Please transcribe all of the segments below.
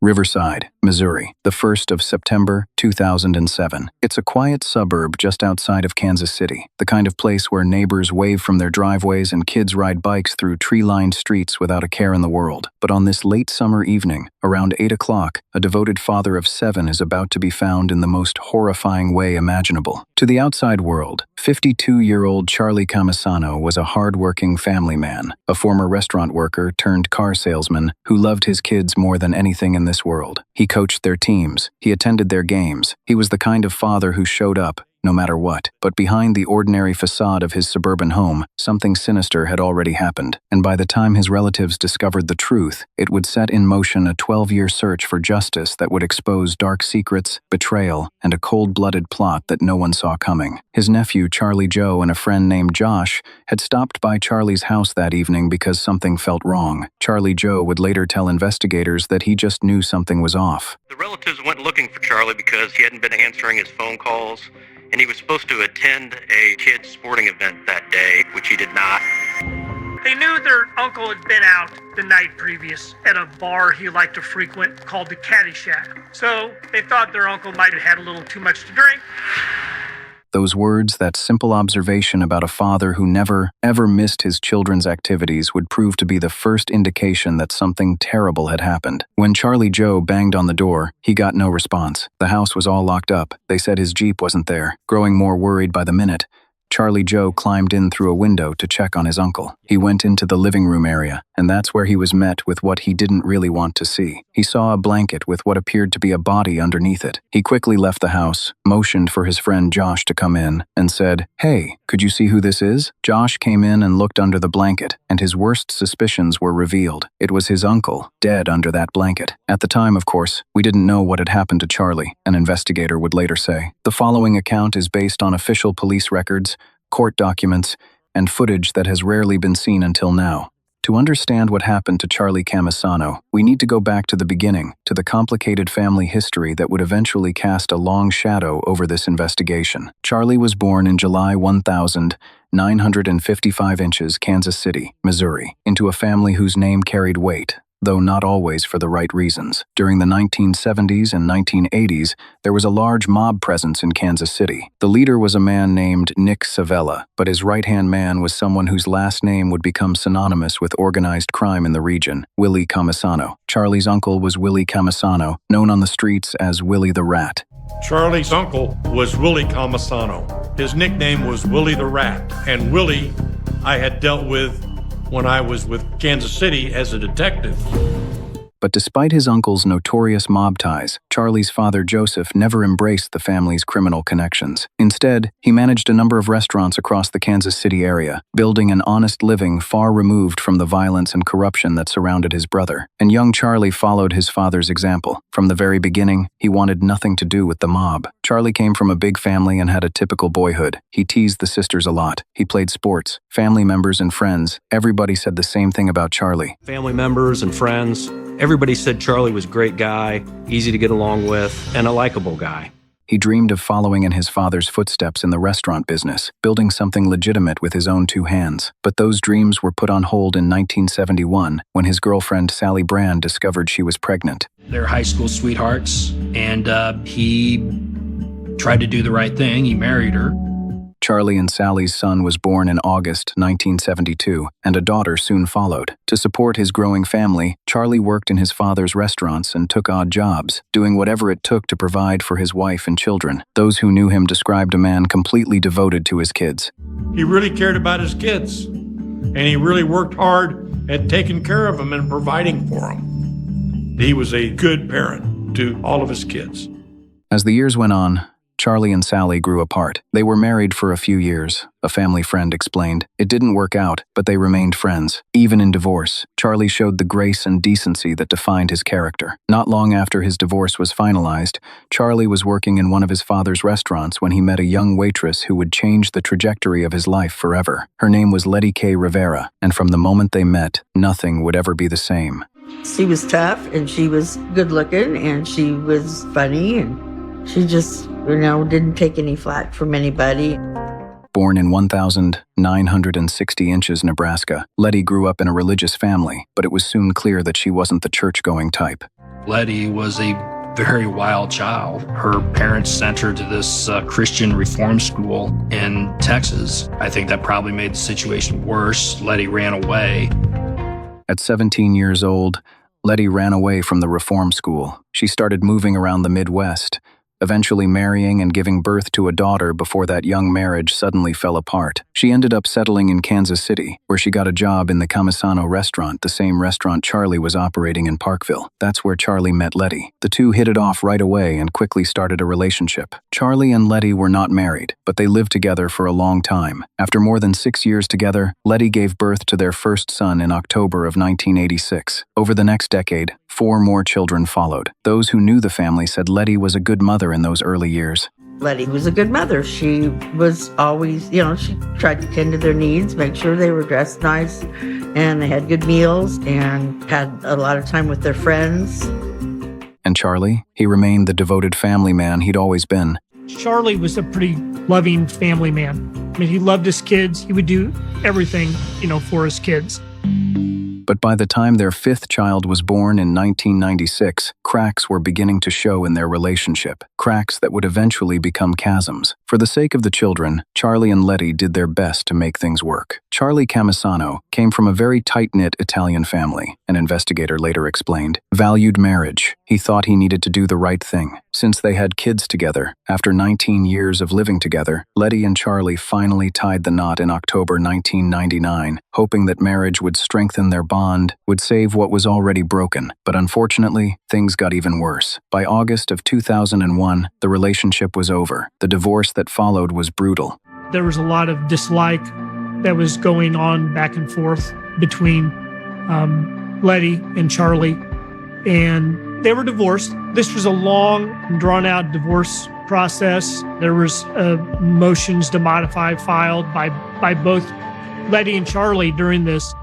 Riverside, Missouri, the 1st of September, 2007. It's a quiet suburb just outside of Kansas City, the kind of place where neighbors wave from their driveways and kids ride bikes through tree-lined streets without a care in the world. But on this late summer evening, around 8 o'clock, a devoted father of 7 is about to be found in the most horrifying way imaginable. To the outside world, 52-year-old Charlie Camisano was a hard-working family man, a former restaurant worker turned car salesman who loved his kids more than anything in this world. He coached their teams. He attended their games. He was the kind of father who showed up, no matter what. But behind the ordinary facade of his suburban home, something sinister had already happened. And by the time his relatives discovered the truth, it would set in motion a 12-year search for justice that would expose dark secrets, betrayal, and a cold-blooded plot that no one saw coming. His nephew, Charlie Joe, and a friend named Josh had stopped by Charlie's house that evening because something felt wrong. Charlie Joe would later tell investigators that he just knew something was off. The relatives went looking for Charlie because he hadn't been answering his phone calls, and he was supposed to attend a kids' sporting event that day, which he did not. They knew their uncle had been out the night previous at a bar he liked to frequent called the Caddy Shack. So they thought their uncle might have had a little too much to drink. Those words, that simple observation about a father who never, ever missed his children's activities would prove to be the first indication that something terrible had happened. When Charlie Joe banged on the door, he got no response. The house was all locked up. They said his Jeep wasn't there. Growing more worried by the minute, Charlie Joe climbed in through a window to check on his uncle. He went into the living room area, and that's where he was met with what he didn't really want to see. He saw a blanket with what appeared to be a body underneath it. He quickly left the house, motioned for his friend Josh to come in, and said, "Hey, could you see who this is?" Josh came in and looked under the blanket, and his worst suspicions were revealed. It was his uncle, dead under that blanket. At the time, of course, we didn't know what had happened to Charlie, an investigator would later say. The following account is based on official police records, court documents, and footage that has rarely been seen until now. To understand what happened to Charlie Camisano, we need to go back to the beginning, to the complicated family history that would eventually cast a long shadow over this investigation. Charlie was born in July 1955 inches, Kansas City, Missouri, into a family whose name carried weight, though not always for the right reasons. During the 1970s and 1980s, there was a large mob presence in Kansas City. The leader was a man named Nick Savella, but his right-hand man was someone whose last name would become synonymous with organized crime in the region, Willie Camisano. Charlie's uncle was Willie Camisano, known on the streets as Willie the Rat. Charlie's uncle was Willie Camisano. His nickname was Willie the Rat, and Willie I had dealt with when I was with Kansas City as a detective. But despite his uncle's notorious mob ties, Charlie's father Joseph never embraced the family's criminal connections. Instead, he managed a number of restaurants across the Kansas City area, building an honest living far removed from the violence and corruption that surrounded his brother. And young Charlie followed his father's example. From the very beginning, he wanted nothing to do with the mob. Charlie came from a big family and had a typical boyhood. He teased the sisters a lot. He played sports. Family members and friends, everybody said the same thing about Charlie. Family members and friends, everybody said Charlie was a great guy, easy to get along with, and a likable guy. He dreamed of following in his father's footsteps in the restaurant business, building something legitimate with his own 2 hands. But those dreams were put on hold in 1971 when his girlfriend Sally Brand discovered she was pregnant. They're high school sweethearts, and he tried to do the right thing. He married her. Charlie and Sally's son was born in August 1972, and a daughter soon followed. To support his growing family, Charlie worked in his father's restaurants and took odd jobs, doing whatever it took to provide for his wife and children. Those who knew him described a man completely devoted to his kids. He really cared about his kids, and he really worked hard at taking care of them and providing for them. He was a good parent to all of his kids. As the years went on, Charlie and Sally grew apart. They were married for a few years, a family friend explained. It didn't work out, but they remained friends. Even in divorce, Charlie showed the grace and decency that defined his character. Not long after his divorce was finalized, Charlie was working in one of his father's restaurants when he met a young waitress who would change the trajectory of his life forever. Her name was Letty Rivera, and from the moment they met, nothing would ever be the same. She was tough, and she was good looking, and she was funny, and she just, didn't take any flack from anybody. Born in 1,960 inches, Nebraska, Letty grew up in a religious family, but it was soon clear that she wasn't the church-going type. Letty was a very wild child. Her parents sent her to this Christian reform school in Texas. I think that probably made the situation worse. Letty ran away. At 17 years old, Letty ran away from the reform school. She started moving around the Midwest, eventually marrying and giving birth to a daughter before that young marriage suddenly fell apart. She ended up settling in Kansas City, where she got a job in the Camisano restaurant, the same restaurant Charlie was operating in Parkville. That's where Charlie met Letty. The two hit it off right away and quickly started a relationship. Charlie and Letty were not married, but they lived together for a long time. After more than 6 years together, Letty gave birth to their first son in October of 1986. Over the next decade, 4 more children followed. Those who knew the family said Letty was a good mother in those early years. Letty was a good mother. She was always, she tried to tend to their needs, make sure they were dressed nice, and they had good meals, and had a lot of time with their friends. And Charlie? He remained the devoted family man he'd always been. Charlie was a pretty loving family man. I mean, he loved his kids. He would do everything, for his kids. But by the time their 5th child was born in 1996, cracks were beginning to show in their relationship, cracks that would eventually become chasms. For the sake of the children, Charlie and Letty did their best to make things work. Charlie Camisano came from a very tight-knit Italian family, an investigator later explained. Valued marriage. He thought he needed to do the right thing. Since they had kids together, after 19 years of living together, Letty and Charlie finally tied the knot in October 1999, hoping that marriage would strengthen their bond, would save what was already broken. But unfortunately, things got even worse. By August of 2001, the relationship was over. The divorce that followed was brutal. There was a lot of dislike that was going on back and forth between Letty and Charlie, and they were divorced. This was a long, drawn-out divorce process. There was motions to modify filed by both Letty and Charlie during this.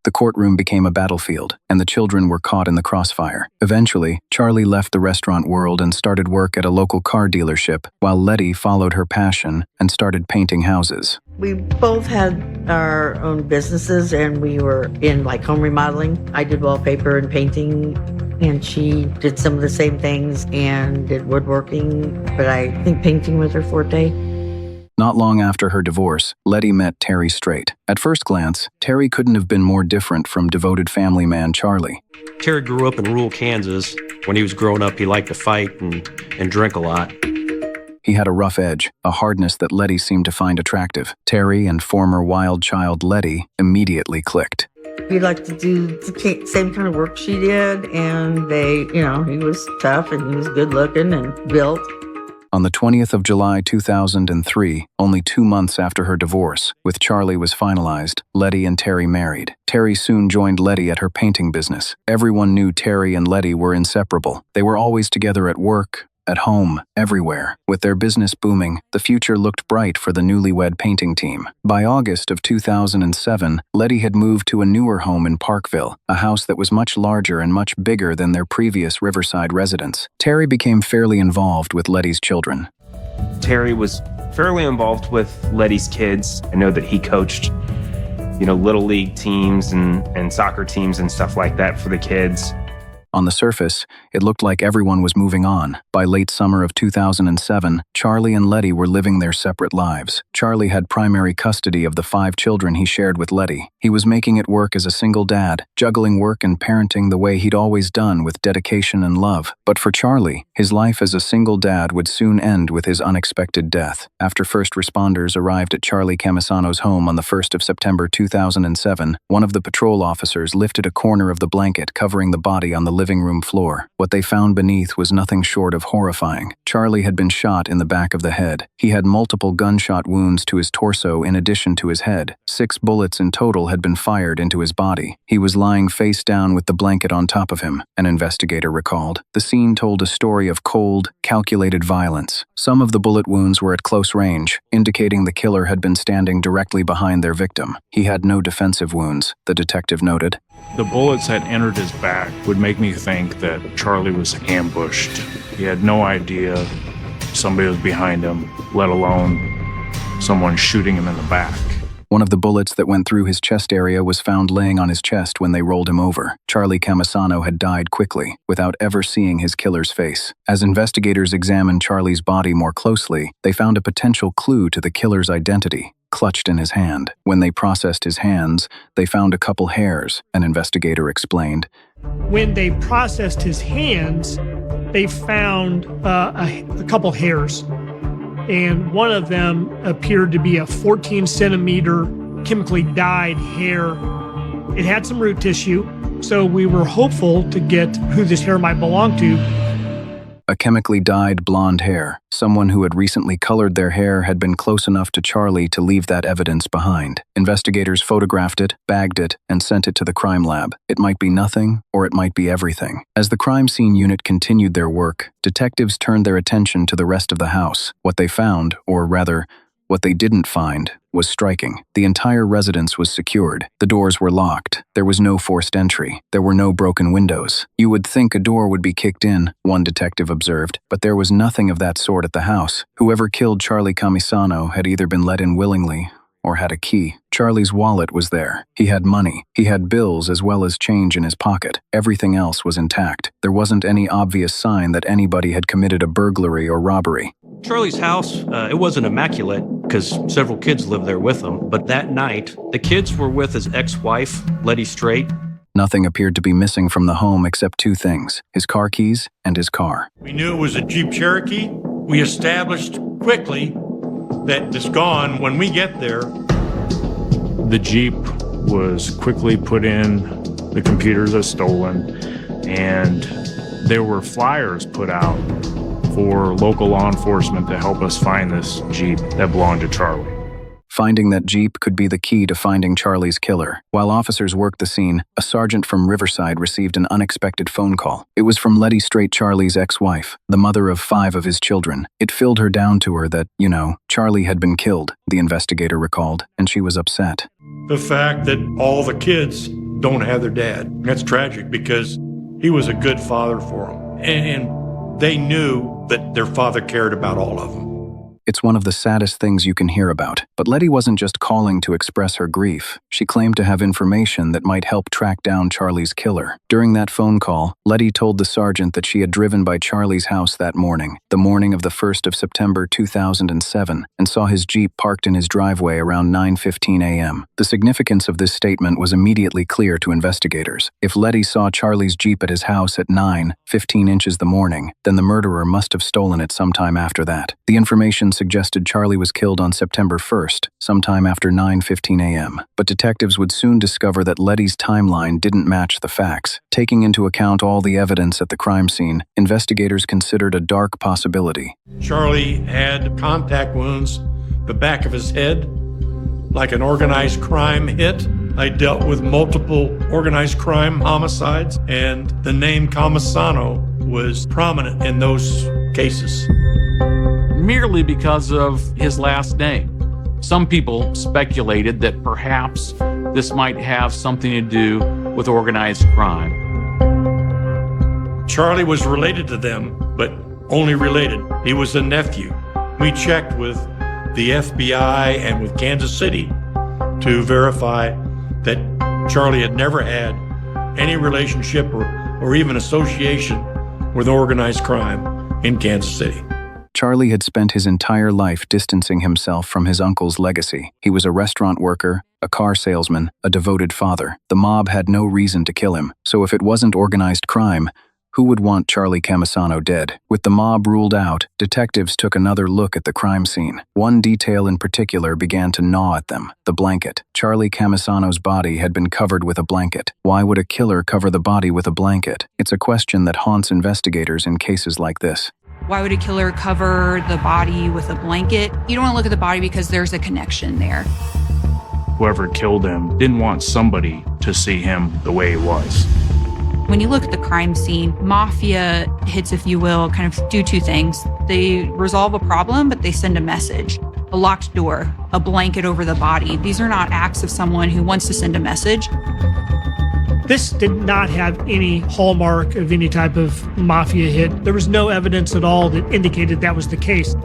The courtroom became a battlefield, and the children were caught in the crossfire. Eventually, Charlie left the restaurant world and started work at a local car dealership, while Letty followed her passion and started painting houses. We both had our own businesses, and we were in home remodeling. I did wallpaper and painting, and she did some of the same things and did woodworking, but I think painting was her forte. Not long after her divorce, Letty met Letty Straight. At first glance, Terry couldn't have been more different from devoted family man Charlie. Terry grew up in rural Kansas. When he was growing up, he liked to fight and drink a lot. He had a rough edge, a hardness that Letty seemed to find attractive. Terry and former wild child Letty immediately clicked. He liked to do the same kind of work she did, and he was tough and he was good looking and built. On the 20th of July 2003, only 2 months after her divorce, with Charlie was finalized, Letty and Terry married. Terry soon joined Letty at her painting business. Everyone knew Terry and Letty were inseparable. They were always together at work, at home, everywhere. With their business booming, the future looked bright for the newlywed painting team. By August of 2007, Letty had moved to a newer home in Parkville, a house that was much larger and much bigger than their previous Riverside residence. Terry became fairly involved with Letty's children. Terry was fairly involved with Letty's kids. I know that he coached, little league teams and soccer teams and stuff like that for the kids. On the surface, it looked like everyone was moving on. By late summer of 2007, Charlie and Letty were living their separate lives. Charlie had primary custody of the 5 children he shared with Letty. He was making it work as a single dad, juggling work and parenting the way he'd always done, with dedication and love. But for Charlie, his life as a single dad would soon end with his unexpected death. After first responders arrived at Charlie Camisano's home on the 1st of September 2007, one of the patrol officers lifted a corner of the blanket covering the body on the living room floor. What they found beneath was nothing short of horrifying. Charlie had been shot in the back of the head. He had multiple gunshot wounds to his torso in addition to his head. 6 bullets in total had been fired into his body. He was lying face down with the blanket on top of him, an investigator recalled. The scene told a story of cold, calculated violence. Some of the bullet wounds were at close range, indicating the killer had been standing directly behind their victim. He had no defensive wounds, the detective noted. The bullets that entered his back would make me think that Charlie was ambushed. He had no idea somebody was behind him, let alone someone shooting him in the back. One of the bullets that went through his chest area was found laying on his chest when they rolled him over. Charlie Camisano had died quickly, without ever seeing his killer's face. As investigators examined Charlie's body more closely, they found a potential clue to the killer's identity, clutched in his hand. When they processed his hands, they found a couple hairs, an investigator explained. When they processed his hands, they found a couple hairs, and one of them appeared to be a 14-centimeter chemically dyed hair. It had some root tissue, so we were hopeful to get who this hair might belong to. A chemically dyed blonde hair. Someone who had recently colored their hair had been close enough to Charlie to leave that evidence behind. Investigators photographed it, bagged it, and sent it to the crime lab. It might be nothing, or it might be everything. As the crime scene unit continued their work, detectives turned their attention to the rest of the house. What they found, or rather, what they didn't find, was striking. The entire residence was secured. The doors were locked. There was no forced entry. There were no broken windows. You would think a door would be kicked in, one detective observed, but there was nothing of that sort at the house. Whoever killed Charlie Camisano had either been let in willingly or had a key. Charlie's wallet was there. He had money. He had bills as well as change in his pocket. Everything else was intact. There wasn't any obvious sign that anybody had committed a burglary or robbery. Charlie's house, it wasn't immaculate because several kids lived there with him. But that night, the kids were with his ex-wife, Letty Straight. Nothing appeared to be missing from the home except two things: his car keys and his car. We knew it was a Jeep Cherokee. We established quickly that it's gone when we get there. The Jeep was quickly put in, the computers are stolen, and there were flyers put out for local law enforcement to help us find this Jeep that belonged to Charlie. Finding that Jeep could be the key to finding Charlie's killer. While officers worked the scene, a sergeant from Riverside received an unexpected phone call. It was from Letty Straight, Charlie's ex-wife, the mother of 5 of his children. It filled her down to her that, Charlie had been killed, the investigator recalled, and she was upset. The fact that all the kids don't have their dad, that's tragic because he was a good father for them. And they knew that their father cared about all of them. It's one of the saddest things you can hear about. But Letty wasn't just calling to express her grief. She claimed to have information that might help track down Charlie's killer. During that phone call, Letty told the sergeant that she had driven by Charlie's house that morning, the morning of the 1st of September 2007, and saw his Jeep parked in his driveway around 9:15 a.m. The significance of this statement was immediately clear to investigators. If Letty saw Charlie's Jeep at his house at 9:15 inches the morning, then the murderer must have stolen it sometime after that. The information suggested Charlie was killed on September 1st, sometime after 9:15 a.m. But detectives would soon discover that Letty's timeline didn't match the facts. Taking into account all the evidence at the crime scene, investigators considered a dark possibility. Charlie had contact wounds, the back of his head, like an organized crime hit. I dealt with multiple organized crime homicides, and the name Camisano was prominent in those cases. Merely because of his last name. Some people speculated that perhaps this might have something to do with organized crime. Charlie was related to them, but only related. He was a nephew. We checked with the FBI and with Kansas City to verify that Charlie had never had any relationship or even association with organized crime in Kansas City. Charlie had spent his entire life distancing himself from his uncle's legacy. He was a restaurant worker, a car salesman, a devoted father. The mob had no reason to kill him, so if it wasn't organized crime, who would want Charlie Camisano dead? With the mob ruled out, detectives took another look at the crime scene. One detail in particular began to gnaw at them: the blanket. Charlie Camisano's body had been covered with a blanket. Why would a killer cover the body with a blanket? It's a question that haunts investigators in cases like this. Why would a killer cover the body with a blanket? You don't want to look at the body because there's a connection there. Whoever killed him didn't want somebody to see him the way he was. When you look at the crime scene, mafia hits, if you will, kind of do 2 things. They resolve a problem, but they send a message. A locked door, a blanket over the body. These are not acts of someone who wants to send a message. This did not have any hallmark of any type of mafia hit. There was no evidence at all that indicated that was the case.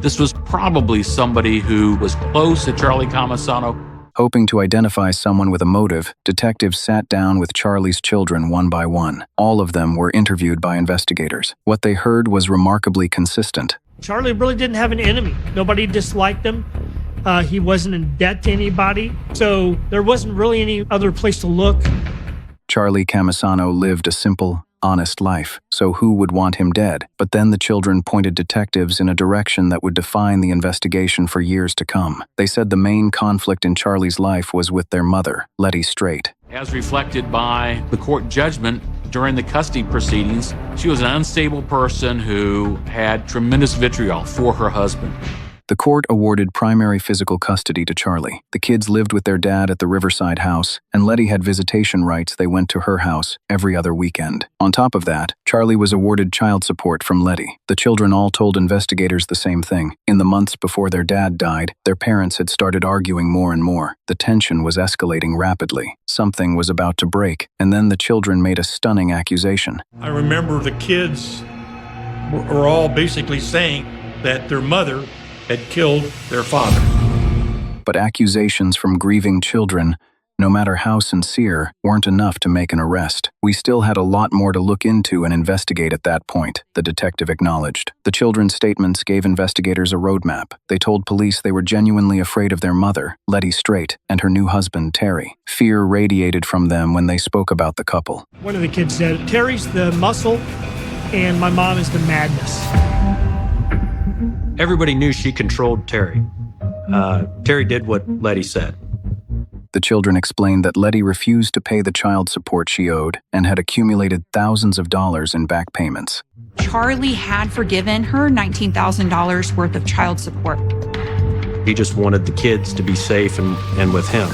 This was probably somebody who was close to Charlie Camisano. Hoping to identify someone with a motive, detectives sat down with Charlie's children one by one. All of them were interviewed by investigators. What they heard was remarkably consistent. Charlie really didn't have an enemy. Nobody disliked him. He wasn't in debt to anybody. So there wasn't really any other place to look. Charlie Camisano lived a simple, honest life, so who would want him dead? But then the children pointed detectives in a direction that would define the investigation for years to come. They said the main conflict in Charlie's life was with their mother, Letty Straight. As reflected by the court judgment during the custody proceedings, she was an unstable person who had tremendous vitriol for her husband. The court awarded primary physical custody to Charlie. The kids lived with their dad at the Riverside house, and Letty had visitation rights. They went to her house every other weekend. On top of that, Charlie was awarded child support from Letty. The children all told investigators the same thing. In the months before their dad died, their parents had started arguing more and more. The tension was escalating rapidly. Something was about to break, and then the children made a stunning accusation. I remember the kids were all basically saying that their mother had killed their father. But accusations from grieving children, no matter how sincere, weren't enough to make an arrest. We still had a lot more to look into and investigate at that point, the detective acknowledged. The children's statements gave investigators a roadmap. They told police they were genuinely afraid of their mother, Letty Straight, and her new husband, Terry. Fear radiated from them when they spoke about the couple. One of the kids said, Terry's the muscle and my mom is the madness. Everybody knew she controlled Terry. Terry did what Letty said. The children explained that Letty refused to pay the child support she owed and had accumulated thousands of dollars in back payments. Charlie had forgiven her $19,000 worth of child support. He just wanted the kids to be safe and with him.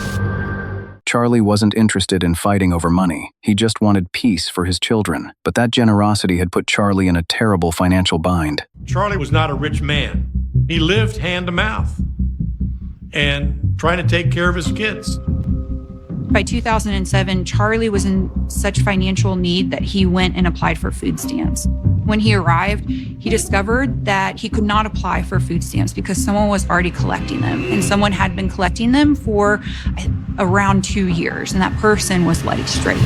Charlie wasn't interested in fighting over money. He just wanted peace for his children. But that generosity had put Charlie in a terrible financial bind. Charlie was not a rich man. He lived hand to mouth and trying to take care of his kids. By 2007, Charlie was in such financial need that he went and applied for food stamps. When he arrived, he discovered that he could not apply for food stamps because someone was already collecting them, and someone had been collecting them for around 2 years, and that person was Letty Straight.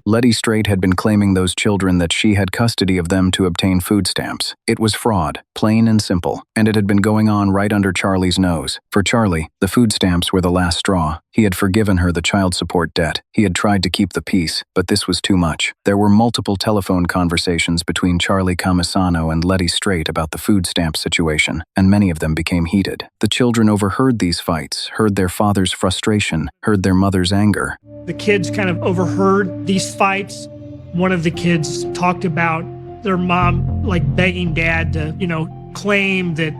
Letty Straight had been claiming those children that she had custody of them to obtain food stamps. It was fraud, plain and simple, and it had been going on right under Charlie's nose. For Charlie, the food stamps were the last straw. He had forgiven her the child support debt. He had tried to keep the peace, but this was too much. There were multiple telephone conversations between Charlie Camisano and Letty Straight about the food stamp situation, and many of them became heated. The children overheard these fights, heard their father's frustration, heard their mother's anger. The kids kind of overheard these fights. One of the kids talked about their mom like begging dad to, claim that,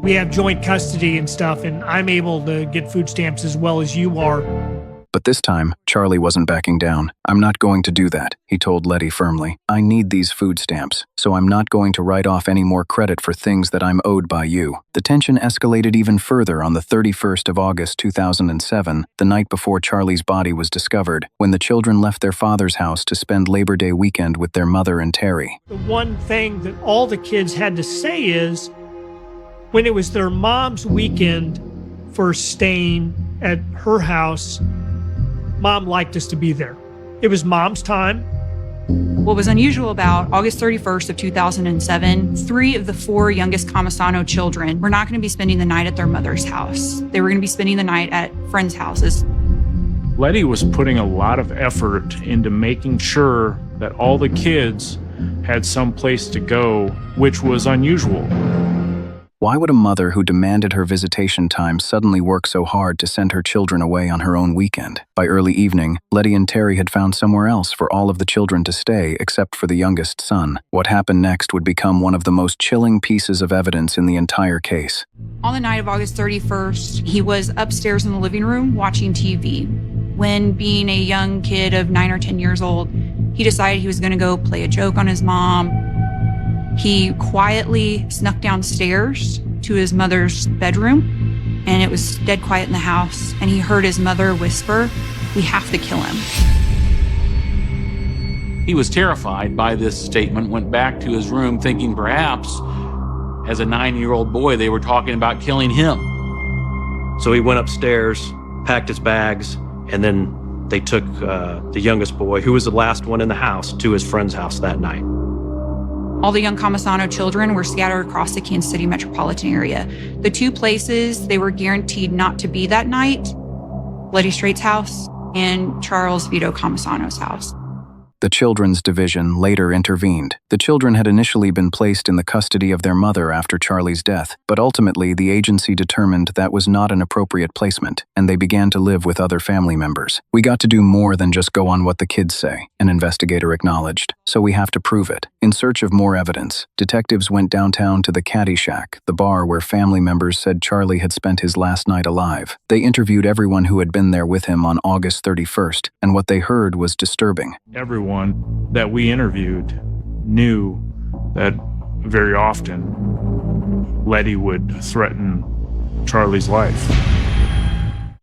we have joint custody and stuff, and I'm able to get food stamps as well as you are. But this time, Charlie wasn't backing down. I'm not going to do that, he told Letty firmly. I need these food stamps, so I'm not going to write off any more credit for things that I'm owed by you. The tension escalated even further on the 31st of August 2007, the night before Charlie's body was discovered, when the children left their father's house to spend Labor Day weekend with their mother and Terry. The one thing that all the kids had to say is, when it was their mom's weekend for staying at her house, Mom liked us to be there. It was Mom's time. What was unusual about August 31st of 2007, 3 of the 4 youngest Camisano children were not going to be spending the night at their mother's house. They were going to be spending the night at friends' houses. Letty was putting a lot of effort into making sure that all the kids had some place to go, which was unusual. Why would a mother who demanded her visitation time suddenly work so hard to send her children away on her own weekend? By early evening, Letty and Terry had found somewhere else for all of the children to stay except for the youngest son. What happened next would become one of the most chilling pieces of evidence in the entire case. On the night of August 31st, he was upstairs in the living room watching TV. When, being a young kid of 9 or 10 years old, he decided he was going to go play a joke on his mom. He quietly snuck downstairs to his mother's bedroom, and it was dead quiet in the house, and he heard his mother whisper, "We have to kill him." He was terrified by this statement, went back to his room thinking perhaps, as a 9-year-old boy, they were talking about killing him. So he went upstairs, packed his bags, and then they took the youngest boy, who was the last one in the house, to his friend's house that night. All the young Camisano children were scattered across the Kansas City metropolitan area. The two places they were guaranteed not to be that night, Letty Straight's house and Charles Vito Camisano's house. The Children's Division later intervened. The children had initially been placed in the custody of their mother after Charlie's death, but ultimately the agency determined that was not an appropriate placement, and they began to live with other family members. "We got to do more than just go on what the kids say," an investigator acknowledged, "so we have to prove it." In search of more evidence, detectives went downtown to the Caddy Shack, the bar where family members said Charlie had spent his last night alive. They interviewed everyone who had been there with him on August 31st, and what they heard was disturbing. Everyone that we interviewed knew that very often Letty would threaten Charlie's life.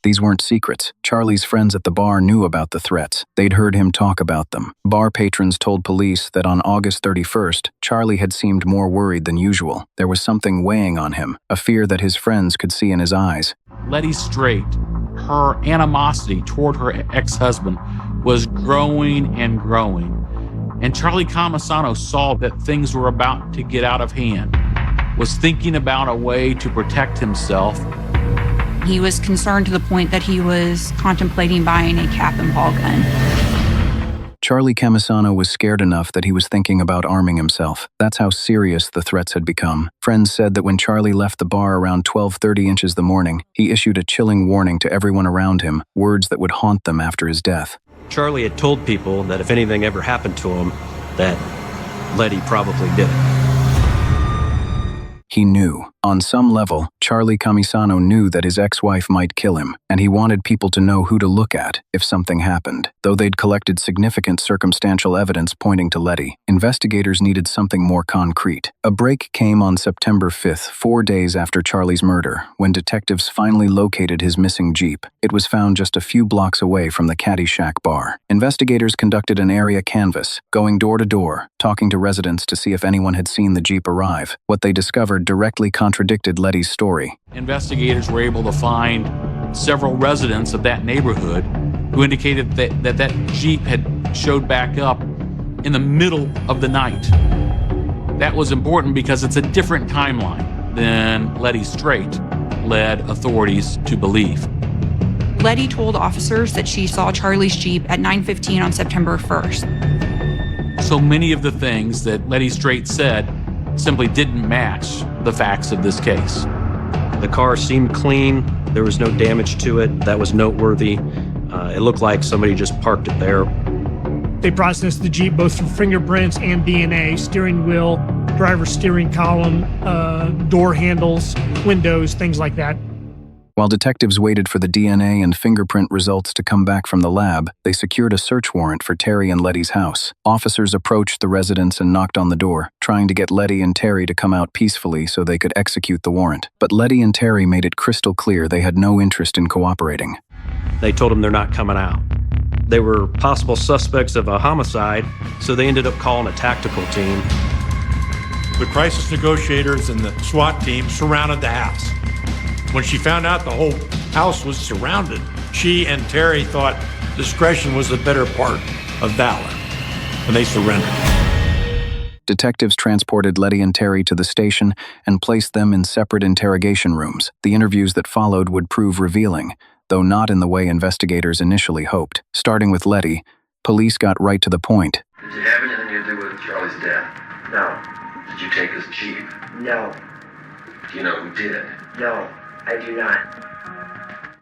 These weren't secrets. Charlie's friends at the bar knew about the threats. They'd heard him talk about them. Bar patrons told police that on August 31st, Charlie had seemed more worried than usual. There was something weighing on him, a fear that his friends could see in his eyes. Letty Straight, her animosity toward her ex-husband was growing and growing. And Charlie Camisano saw that things were about to get out of hand, was thinking about a way to protect himself. He was concerned to the point that he was contemplating buying a cap and ball gun. Charlie Camisano was scared enough that he was thinking about arming himself. That's how serious the threats had become. Friends said that when Charlie left the bar around 12:30 the morning, he issued a chilling warning to everyone around him, words that would haunt them after his death. Charlie had told people that if anything ever happened to him, that Letty probably did it. He knew. On some level, Charlie Camisano knew that his ex-wife might kill him, and he wanted people to know who to look at if something happened. Though they'd collected significant circumstantial evidence pointing to Letty, investigators needed something more concrete. A break came on September 5th, 4 days after Charlie's murder, when detectives finally located his missing Jeep. It was found just a few blocks away from the Caddy Shack bar. Investigators conducted an area canvass, going door to door, talking to residents to see if anyone had seen the Jeep arrive. What they discovered directly contradicted Letty's story. Investigators were able to find several residents of that neighborhood who indicated that Jeep had showed back up in the middle of the night. That was important because it's a different timeline than Letty Straight led authorities to believe. Letty told officers that she saw Charlie's Jeep at 9:15 on September 1st. So many of the things that Letty Straight said simply didn't match the facts of this case. The car seemed clean. There was no damage to it. That was noteworthy. It looked like somebody just parked it there. They processed the Jeep both for fingerprints and DNA, steering wheel, driver's steering column, door handles, windows, things like that. While detectives waited for the DNA and fingerprint results to come back from the lab, they secured a search warrant for Terry and Letty's house. Officers approached the residence and knocked on the door, trying to get Letty and Terry to come out peacefully so they could execute the warrant. But Letty and Terry made it crystal clear they had no interest in cooperating. They told them they're not coming out. They were possible suspects of a homicide, so they ended up calling a tactical team. The crisis negotiators and the SWAT team surrounded the house. When she found out the whole house was surrounded, she and Terry thought discretion was the better part of valor, and they surrendered. Detectives transported Letty and Terry to the station and placed them in separate interrogation rooms. The interviews that followed would prove revealing, though not in the way investigators initially hoped. Starting with Letty, police got right to the point. Did you have anything to do with Charlie's death? No. Did you take his Jeep? No. Do you know who did? No, I do not.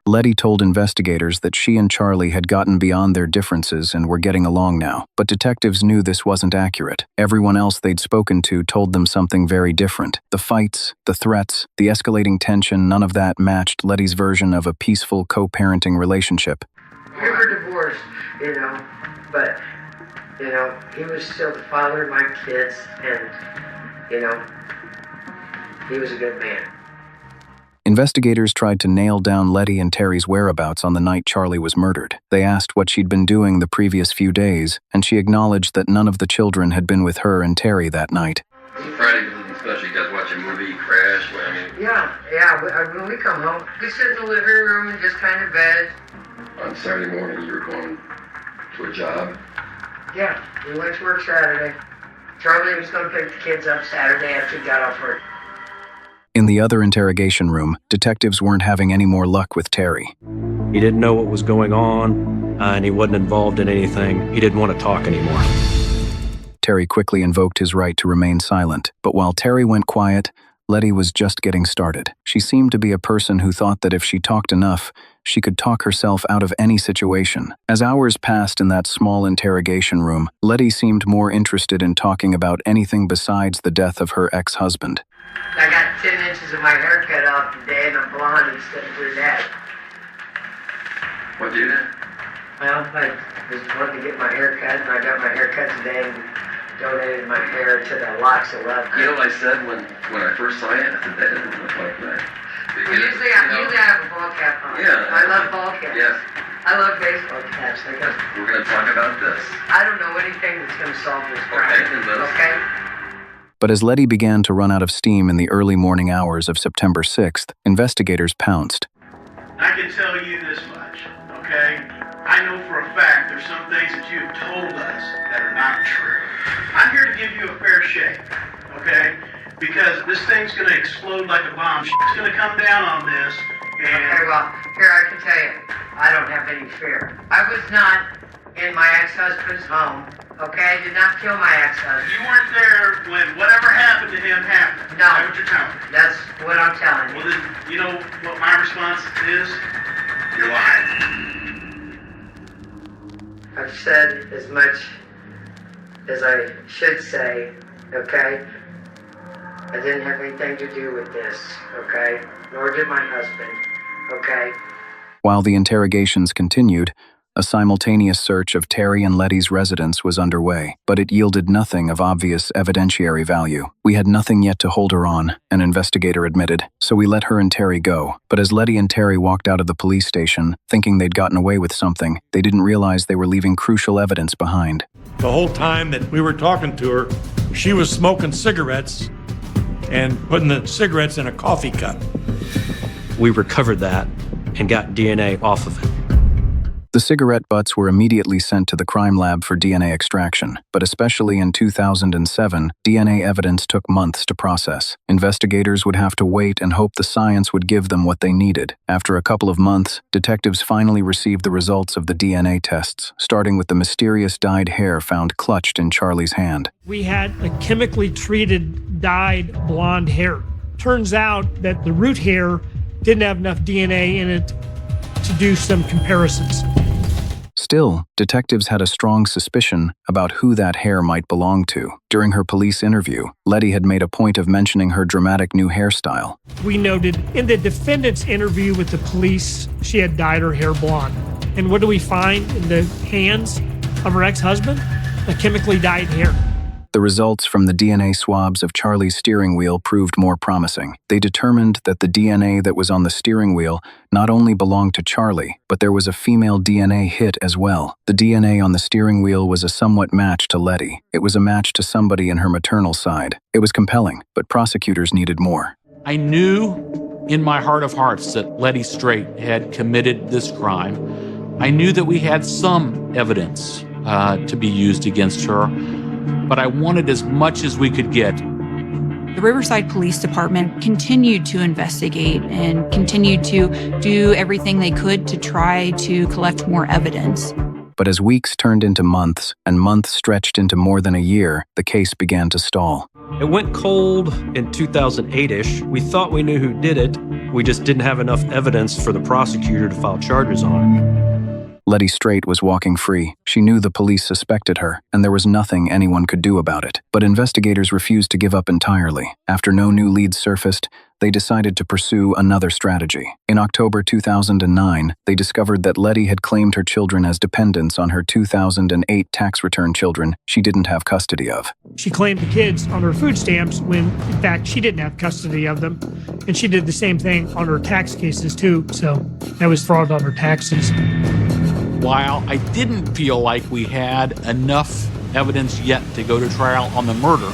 Letty told investigators that she and Charlie had gotten beyond their differences and were getting along now, but detectives knew this wasn't accurate. Everyone else they'd spoken to told them something very different. The fights, the threats, the escalating tension, none of that matched Letty's version of a peaceful co-parenting relationship. We were divorced, but, he was still the father of my kids, and, he was a good man. Investigators tried to nail down Letty and Terry's whereabouts on the night Charlie was murdered. They asked what she'd been doing the previous few days, and she acknowledged that none of the children had been with her and Terry that night. Was it Friday, especially you guys watch a movie, Crash? Yeah, when we come home, we sit in the living room and just kind of bed. On Saturday morning, you were going to a job? Yeah, we went to work Saturday. Charlie was going to pick the kids up Saturday after he got off work. In the other interrogation room, detectives weren't having any more luck with Terry. He didn't know what was going on, and he wasn't involved in anything. He didn't want to talk anymore. Terry quickly invoked his right to remain silent, but while Terry went quiet, Letty was just getting started. She seemed to be a person who thought that if she talked enough, she could talk herself out of any situation. As hours passed in that small interrogation room, Letty seemed more interested in talking about anything besides the death of her ex-husband. I got 10 inches of my hair cut off today and I'm blonde instead of brunette. What did it? Well, I just wanted to get my hair cut, and I got my hair cut today and donated my hair to the Locks of Love. You know what I said when I first saw you? I said, that doesn't look like that. Well, usually I have a ball cap on. Yeah. I love ball caps. Yes. I love baseball caps. We're going to talk about this. I don't know anything that's going to solve this problem. Okay? But as Letty began to run out of steam in the early morning hours of September 6th, investigators pounced. I can tell you this much, okay? I know for a fact there's some things that you have told us that are not true. I'm here to give you a fair shake, okay? Because this thing's going to explode like a bomb. It's going to come down on this, and... Okay, well, here I can tell you, I don't have any fear. I was not in my ex-husband's home, okay? I did not kill my ex-husband. You weren't there when whatever happened to him happened. No. Is that what you're telling me? That's what I'm telling you. Well, then, you know what my response is? You're lying. I've said as much as I should say, okay? I didn't have anything to do with this, okay? Nor did my husband, okay? While the interrogations continued, a simultaneous search of Terry and Letty's residence was underway, but it yielded nothing of obvious evidentiary value. We had nothing yet to hold her on, an investigator admitted, so we let her and Terry go. But as Letty and Terry walked out of the police station, thinking they'd gotten away with something, they didn't realize they were leaving crucial evidence behind. The whole time that we were talking to her, she was smoking cigarettes and putting the cigarettes in a coffee cup. We recovered that and got DNA off of it. The cigarette butts were immediately sent to the crime lab for DNA extraction, but especially in 2007, DNA evidence took months to process. Investigators would have to wait and hope the science would give them what they needed. After a couple of months, detectives finally received the results of the DNA tests, starting with the mysterious dyed hair found clutched in Charlie's hand. We had a chemically treated dyed blonde hair. Turns out that the root hair didn't have enough DNA in it to do some comparisons. Still, detectives had a strong suspicion about who that hair might belong to. During her police interview, Letty had made a point of mentioning her dramatic new hairstyle. We noted in the defendant's interview with the police, she had dyed her hair blonde. And what do we find in the hands of her ex-husband? A chemically dyed hair. The results from the DNA swabs of Charlie's steering wheel proved more promising. They determined that the DNA that was on the steering wheel not only belonged to Charlie, but there was a female DNA hit as well. The DNA on the steering wheel was a somewhat match to Letty. It was a match to somebody in her maternal side. It was compelling, but prosecutors needed more. I knew in my heart of hearts that Letty Straight had committed this crime. I knew that we had some evidence to be used against her, but I wanted as much as we could get. The Riverside Police Department continued to investigate and continued to do everything they could to try to collect more evidence. But as weeks turned into months, and months stretched into more than a year, the case began to stall. It went cold in 2008-ish. We thought we knew who did it. We just didn't have enough evidence for the prosecutor to file charges on. Letty Straight was walking free. She knew the police suspected her, and there was nothing anyone could do about it. But investigators refused to give up entirely. After no new leads surfaced, they decided to pursue another strategy. In October 2009, they discovered that Letty had claimed her children as dependents on her 2008 tax return children she didn't have custody of. She claimed the kids on her food stamps when, in fact, she didn't have custody of them. And she did the same thing on her tax cases, too. So that was fraud on her taxes. While I didn't feel like we had enough evidence yet to go to trial on the murder,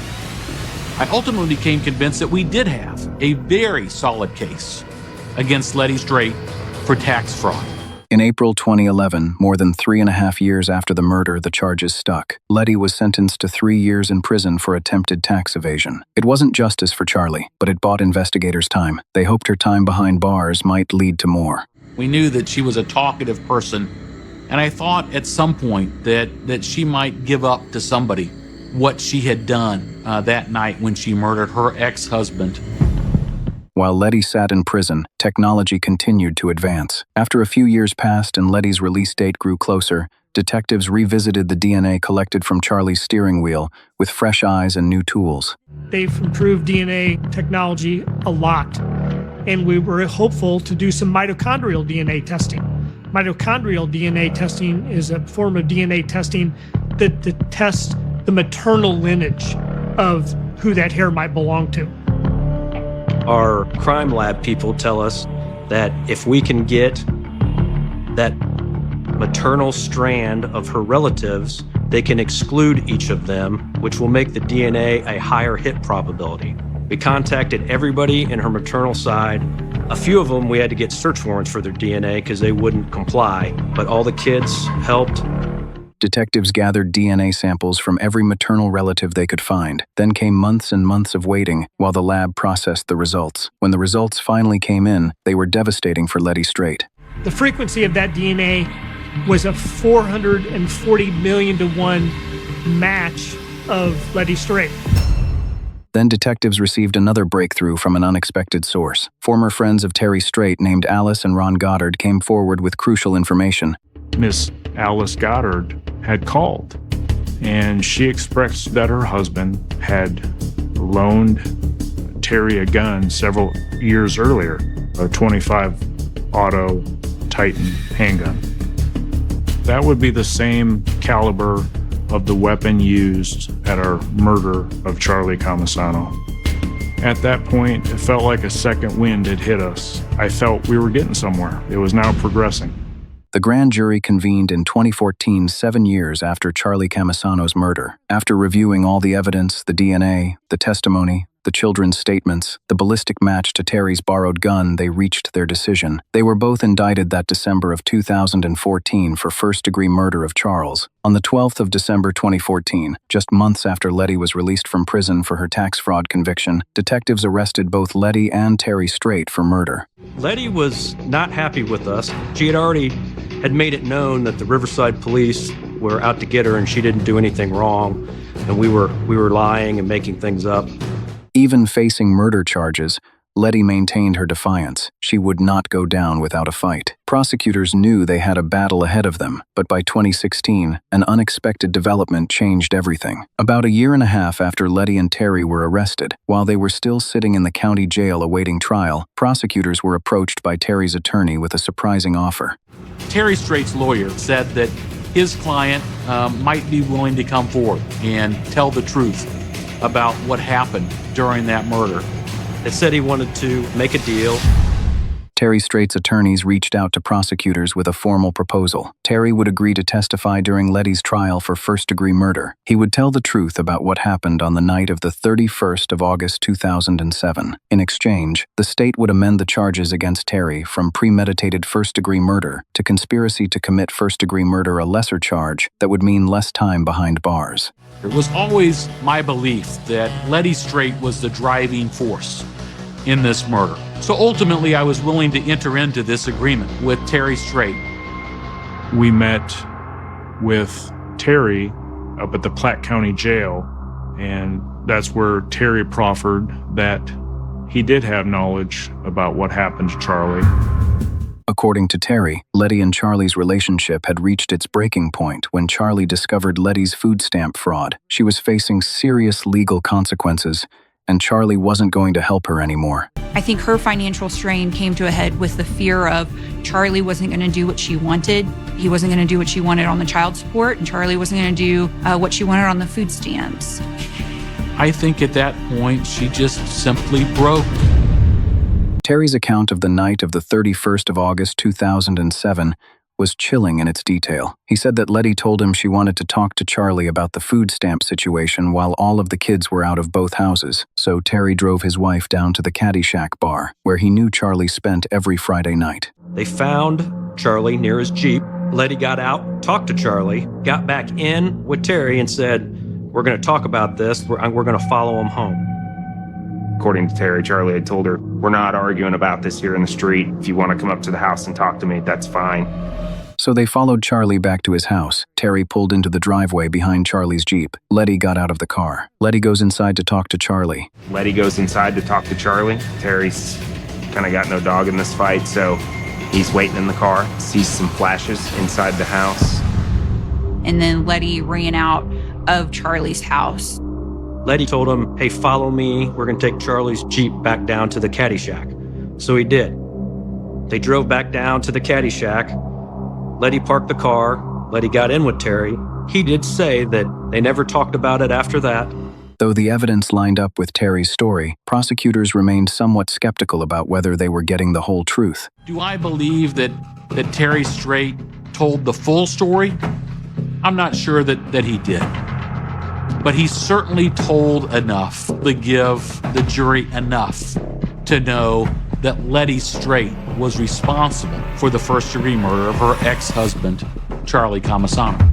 I ultimately became convinced that we did have a very solid case against Letty Straight for tax fraud. In April 2011, more than 3.5 years after the murder, the charges stuck. Letty was sentenced to 3 years in prison for attempted tax evasion. It wasn't justice for Charlie, but it bought investigators time. They hoped her time behind bars might lead to more. We knew that she was a talkative person, and I thought at some point that she might give up to somebody what she had done that night when she murdered her ex-husband. While Letty sat in prison, technology continued to advance. After a few years passed and Letty's release date grew closer, detectives revisited the DNA collected from Charlie's steering wheel with fresh eyes and new tools. They've improved DNA technology a lot, and we were hopeful to do some mitochondrial DNA testing. Mitochondrial DNA testing is a form of DNA testing that tests the maternal lineage of who that hair might belong to. Our crime lab people tell us that if we can get that maternal strand of her relatives, they can exclude each of them, which will make the DNA a higher hit probability. We contacted everybody in her maternal side. A few of them, we had to get search warrants for their DNA because they wouldn't comply, but all the kids helped. Detectives gathered DNA samples from every maternal relative they could find. Then came months and months of waiting while the lab processed the results. When the results finally came in, they were devastating for Letty Straight. The frequency of that DNA was a 440 million to 1 match of Letty Straight. Then detectives received another breakthrough from an unexpected source. Former friends of Terry Straight named Alice and Ron Goddard came forward with crucial information. Miss Alice Goddard had called, and she expressed that her husband had loaned Terry a gun several years earlier, a .25 auto Titan handgun. That would be the same caliber of the weapon used at our murder of Charlie Camisano. At that point, it felt like a second wind had hit us. I felt we were getting somewhere. It was now progressing. The grand jury convened in 2014, 7 years after Charlie Camisano's murder. After reviewing all the evidence, the DNA, the testimony, the children's statements, the ballistic match to Terry's borrowed gun, they reached their decision. They were both indicted that December of 2014 for first-degree murder of Charles. On the 12th of December 2014, just months after Letty was released from prison for her tax fraud conviction, detectives arrested both Letty and Terry Straight for murder. Letty was not happy with us. She had already made it known that the Riverside police were out to get her and she didn't do anything wrong, and we were lying and making things up. Even facing murder charges, Letty maintained her defiance. She would not go down without a fight. Prosecutors knew they had a battle ahead of them, but by 2016, an unexpected development changed everything. About a year and a half after Letty and Terry were arrested, while they were still sitting in the county jail awaiting trial, prosecutors were approached by Terry's attorney with a surprising offer. Terry Straight's lawyer said that his client might be willing to come forward and tell the truth about what happened during that murder. It said he wanted to make a deal. Terry Straight's attorneys reached out to prosecutors with a formal proposal. Terry would agree to testify during Letty's trial for first-degree murder. He would tell the truth about what happened on the night of the 31st of August 2007. In exchange, the state would amend the charges against Terry from premeditated first-degree murder to conspiracy to commit first-degree murder, a lesser charge that would mean less time behind bars. It was always my belief that Letty Straight was the driving force in this murder. So ultimately, I was willing to enter into this agreement with Terry Straight. We met with Terry up at the Platte County Jail, and that's where Terry proffered that he did have knowledge about what happened to Charlie. According to Terry, Letty and Charlie's relationship had reached its breaking point when Charlie discovered Letty's food stamp fraud. She was facing serious legal consequences, and Charlie wasn't going to help her anymore. I think her financial strain came to a head with the fear of Charlie wasn't going to do what she wanted. He wasn't going to do what she wanted on the child support, and Charlie wasn't going to do what she wanted on the food stamps. I think at that point, she just simply broke. Terry's account of the night of the 31st of August 2007 was chilling in its detail. He said that Letty told him she wanted to talk to Charlie about the food stamp situation while all of the kids were out of both houses, so Terry drove his wife down to the Caddyshack bar, where he knew Charlie spent every Friday night. They found Charlie near his Jeep. Letty got out, talked to Charlie, got back in with Terry and said, "We're going to talk about this. We're going to follow him home." According to Terry, Charlie had told her, "We're not arguing about this here in the street. If you want to come up to the house and talk to me, that's fine." So they followed Charlie back to his house. Terry pulled into the driveway behind Charlie's Jeep. Letty got out of the car. Letty goes inside to talk to Charlie. Letty goes inside to talk to Charlie. Terry's kind of got no dog in this fight, so he's waiting in the car, sees some flashes inside the house. And then Letty ran out of Charlie's house. Letty told him, "Hey, follow me. We're going to take Charlie's Jeep back down to the Caddyshack." So he did. They drove back down to the Caddyshack. Letty parked the car. Letty got in with Terry. He did say that they never talked about it after that. Though the evidence lined up with Terry's story, prosecutors remained somewhat skeptical about whether they were getting the whole truth. Do I believe that Terry Straight told the full story? I'm not sure that he did. But he certainly told enough to give the jury enough to know that Letty Straight was responsible for the first-degree murder of her ex-husband, Charlie Camisano.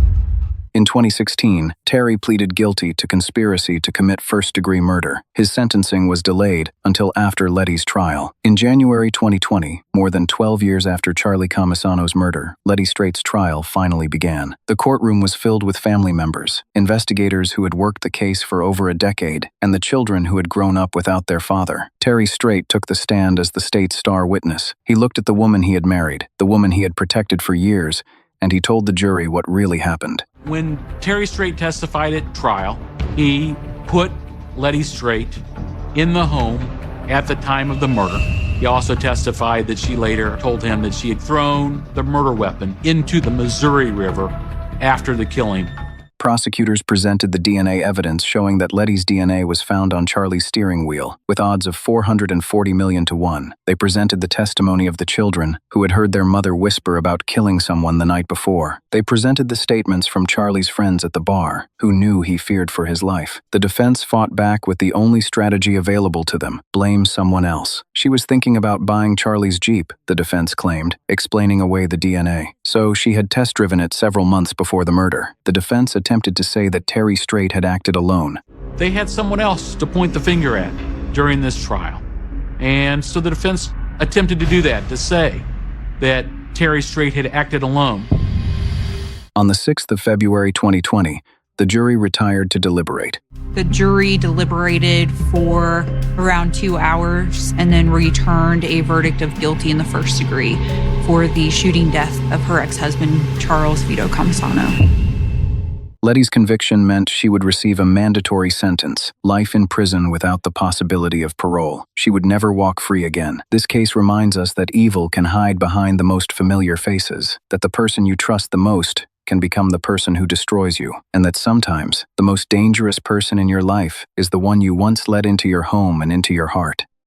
In 2016, Terry pleaded guilty to conspiracy to commit first-degree murder. His sentencing was delayed until after Letty's trial. In January 2020, more than 12 years after Charlie Camisano's murder, Letty Straight's trial finally began. The courtroom was filled with family members, investigators who had worked the case for over a decade, and the children who had grown up without their father. Terry Straight took the stand as the state's star witness. He looked at the woman he had married, the woman he had protected for years, and he told the jury what really happened. When Terry Straight testified at trial, he put Letty Straight in the home at the time of the murder. He also testified that she later told him that she had thrown the murder weapon into the Missouri River after the killing. Prosecutors presented the DNA evidence showing that Letty's DNA was found on Charlie's steering wheel, with odds of 440 million to 1. They presented the testimony of the children, who had heard their mother whisper about killing someone the night before. They presented the statements from Charlie's friends at the bar, who knew he feared for his life. The defense fought back with the only strategy available to them: blame someone else. She was thinking about buying Charlie's Jeep, the defense claimed, explaining away the DNA. So she had test-driven it several months before the murder. The defense attempted to say that Terry Straight had acted alone. They had someone else to point the finger at during this trial. And so the defense attempted to do that, to say that Terry Straight had acted alone. On the 6th of February 2020, the jury retired to deliberate. The jury deliberated for around 2 hours and then returned a verdict of guilty in the first degree for the shooting death of her ex-husband, Charles Vito Camisano. Letty's conviction meant she would receive a mandatory sentence, life in prison without the possibility of parole. She would never walk free again. This case reminds us that evil can hide behind the most familiar faces, that the person you trust the most can become the person who destroys you, and that sometimes the most dangerous person in your life is the one you once let into your home and into your heart.